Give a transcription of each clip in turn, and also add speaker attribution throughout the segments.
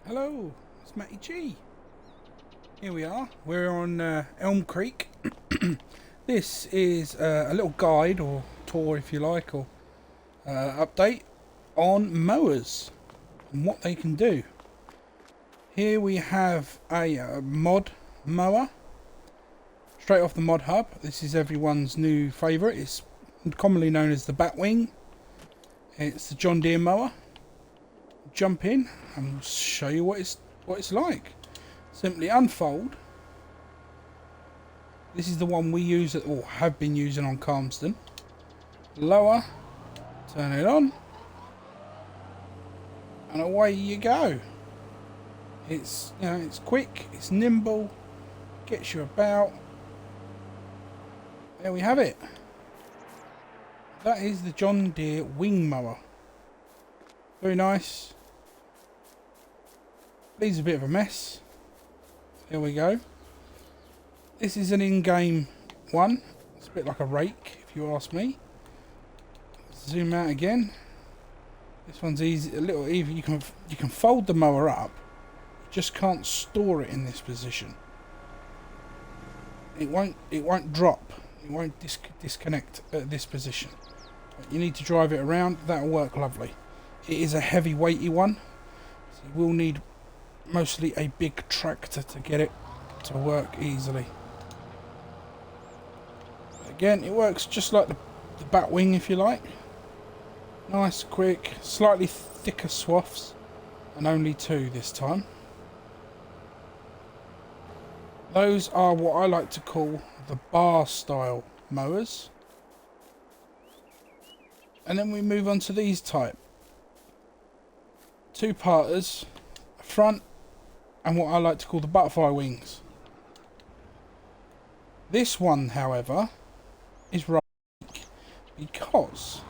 Speaker 1: Hello, it's Matty G. Here we are. We're on Elm Creek. This is a little guide or tour, if you like, or update on mowers and what they can do. Here we have a mod mower straight off the mod hub. This is everyone's new favourite. It's commonly known as the Batwing. It's the John Deere mower. Jump in and we'll show you what it's like. Simply unfold. This is the one we use or have been using on Calmsden. Lower, turn it on, and away you go. It's it's quick, it's nimble, gets you about. There we have it. That is the John Deere wing mower. Very nice. Leaves a bit of a mess. Here we go. This is an in-game one. It's a bit like a rake, if you ask me. Zoom out again. This one's easy, a little easier. You can fold the mower up. You just can't store it in this position. It won't drop. It won't disconnect at this position. But you need to drive it around. That'll work lovely. It is a heavy weighty one, so you will need mostly a big tractor to get it to work easily. Again, it works just like the Batwing, if you like. Nice, quick, slightly thicker swaths, and only 2 this time. Those are what I like to call the bar style mowers. And then we move on to these type. 2-parters, front, and what I like to call the butterfly wings. This one, however, is right because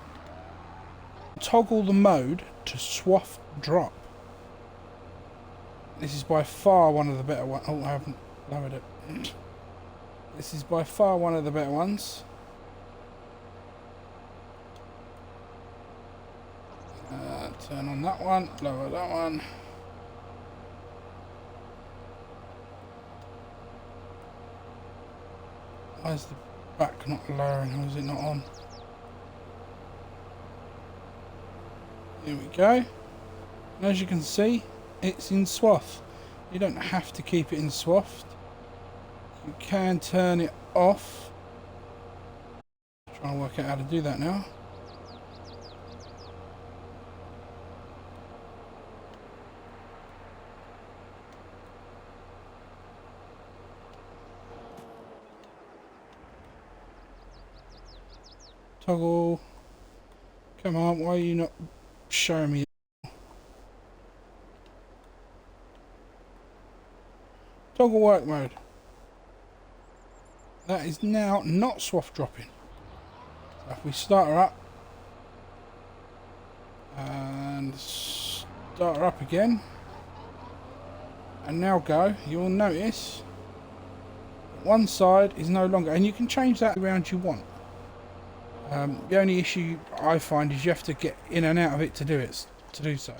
Speaker 1: toggle the mode to swath drop. This is by far one of the better ones. Oh, I haven't lowered it. This is by far one of the better ones. Turn on that one, lower that one. Why is the back not lowering, or is it not on? Here we go. And as you can see, it's in swath. You don't have to keep it in swath. You can turn it off. Trying to work out how to do that now. Toggle. Come on, why are you not showing me? Toggle work mode. That is now not swath dropping. So if we start her up and start her up again and now go, you will notice one side is no longer, and you can change that around you want. The only issue I find is you have to get in and out of it to do so.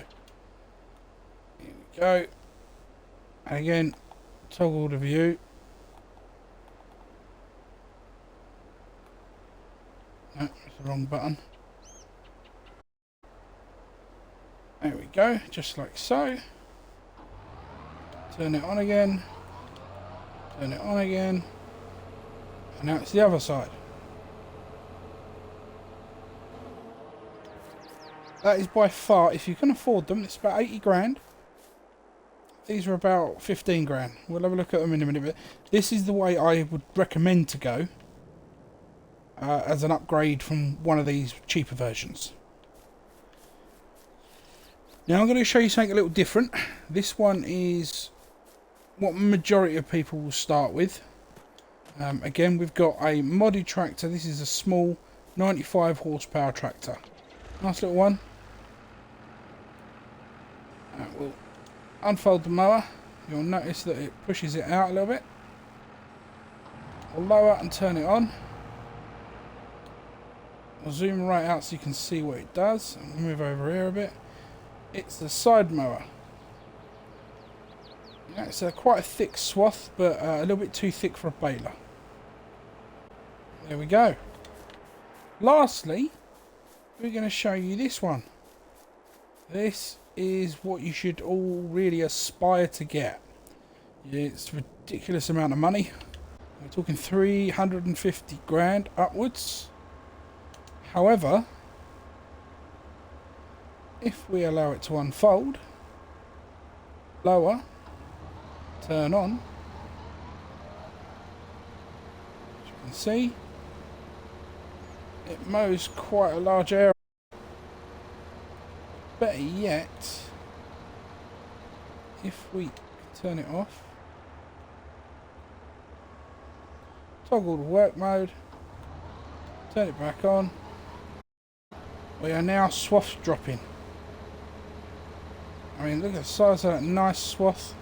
Speaker 1: Here we go. And again, toggle the view. No, it's the wrong button. There we go, just like so. Turn it on again. Turn it on again. And now it's the other side. That is by far, if you can afford them, it's about 80 grand. These are about 15 grand. We'll have a look at them in a minute. But this is the way I would recommend to go as an upgrade from one of these cheaper versions. Now I'm going to show you something a little different. This one is what majority of people will start with. Again, we've got a modded tractor. This is a small 95 horsepower tractor. Nice little one. We'll unfold the mower. You'll notice that it pushes it out a little bit. We'll lower and turn it on. We'll zoom right out so you can see what it does. And we'll move over here a bit. It's the side mower. It's quite a thick swath, but a little bit too thick for a baler. There we go. Lastly, we're going to show you this one. This is what you should all really aspire to get. It's a ridiculous amount of money. We're talking 350 grand upwards. However, if we allow it to unfold, lower, turn on, as you can see, it mows quite a large area. Better yet, if we turn it off, toggle the work mode, turn it back on, we are now swath dropping. I mean, look at the size of that nice swath.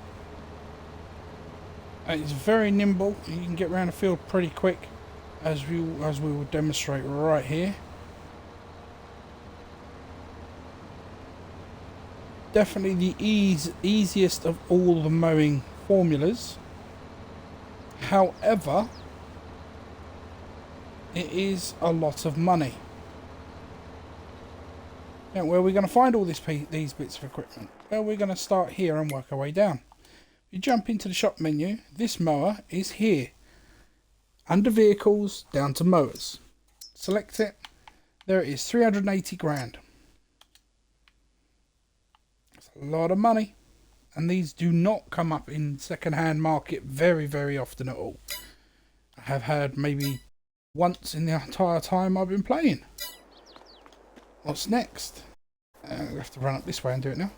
Speaker 1: And it's very nimble. You can get around the field pretty quick, as we will demonstrate right here. Definitely the easiest of all the mowing formulas. However, it is a lot of money. Now, where are we going to find all these bits of equipment? Well, we're going to start here and work our way down. You jump into the shop menu. This mower is here. Under vehicles, down to mowers. Select it. There it is, 380 grand. That's a lot of money. And these do not come up in second-hand market very, very often at all. I have had maybe once in the entire time I've been playing. What's next? I have to run up this way and do it now.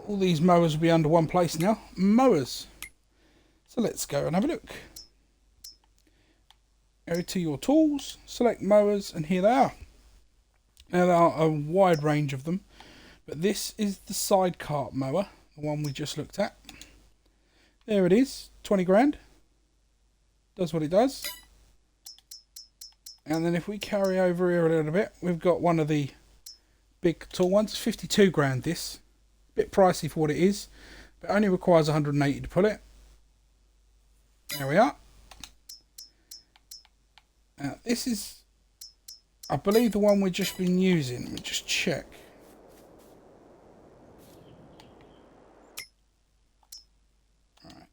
Speaker 1: All these mowers will be under one place now. Mowers. So let's go and have a look. Go to your tools, select mowers, and here they are. Now there are a wide range of them, but this is the side cart mower, the one we just looked at. There it is, 20 grand. Does what it does. And then if we carry over here a little bit, we've got one of the big tall ones, 52 grand this. Bit pricey for what it is, but only requires 180 to pull it. There we are. Now this is, I believe, the one we've just been using. Let me just check. Right.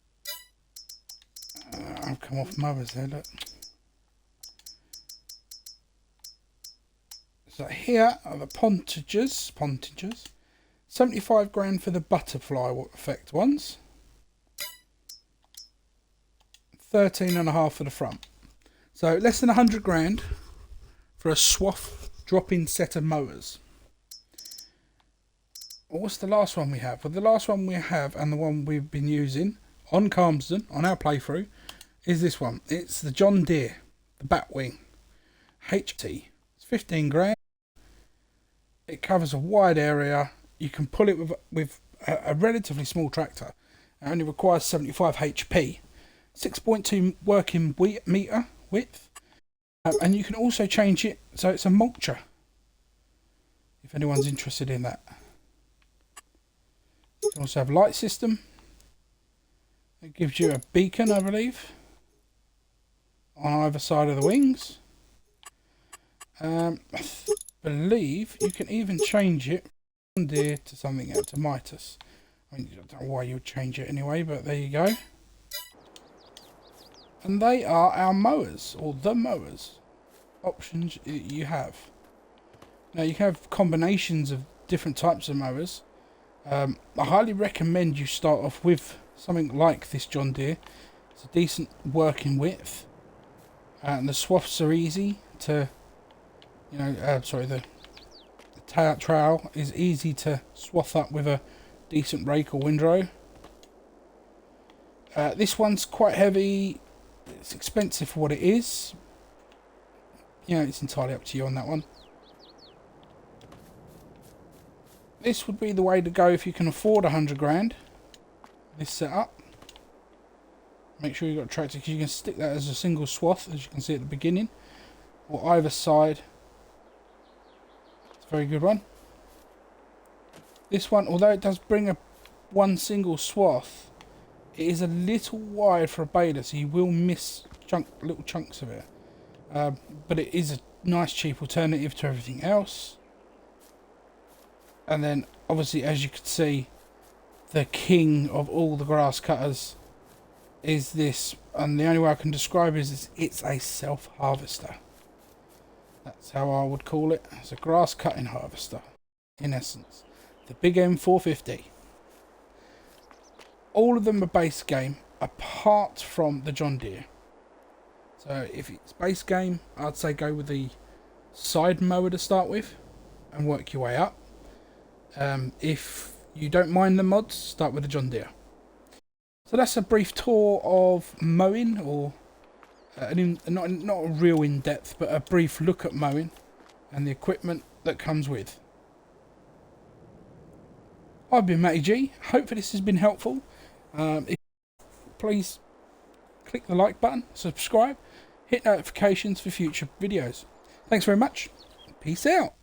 Speaker 1: I've come off mowers there, look. So here are the pontages. 75 grand for the butterfly effect ones. 13.5 for the front. So less than 100 grand for a swath drop-in set of mowers. Well, what's the last one we have? Well, the last one we have, and the one we've been using on Calmsden on our playthrough, is this one. It's the John Deere, the Batwing HT. It's 15 grand. It covers a wide area. You can pull it with a relatively small tractor. It only requires 75 HP. 6.2 working meter width. And you can also change it so it's a mulcher, if anyone's interested in that. You can also have a light system. It gives you a beacon, I believe, on either side of the wings. I believe you can even change it from Deere to something else, to Midas. I mean, I don't know why you would change it anyway, but there you go. And they are our mowers, or the mowers options you have. Now you have combinations of different types of mowers. I highly recommend you start off with something like this John Deere. It's a decent working width, and the swaths are easy to, the trowel is easy to swath up with a decent rake or windrow. This one's quite heavy. It's expensive for what it is. It's entirely up to you on that one. This would be the way to go if you can afford 100 grand. This setup. Make sure you've got a tractor, because you can stick that as a single swath, as you can see at the beginning, or either side. It's a very good one. This one, although it does bring one single swath, it is a little wide for a baler, so you will miss little chunks of it. But it is a nice cheap alternative to everything else. And then obviously, as you can see, the king of all the grass cutters is this, and the only way I can describe it is it's a self-harvester. That's how I would call it. It's a grass cutting harvester in essence. The Big M450. All of them are base game apart from the John Deere. So if it's base game, I'd say go with the side mower to start with and work your way up. If you don't mind the mods, start with the John Deere. So that's a brief tour of mowing, or not a real in-depth, but a brief look at mowing and the equipment that comes with. I've been Matty G. Hopefully this has been helpful. Please click the like button, subscribe, hit notifications for future videos. Thanks very much. Peace out.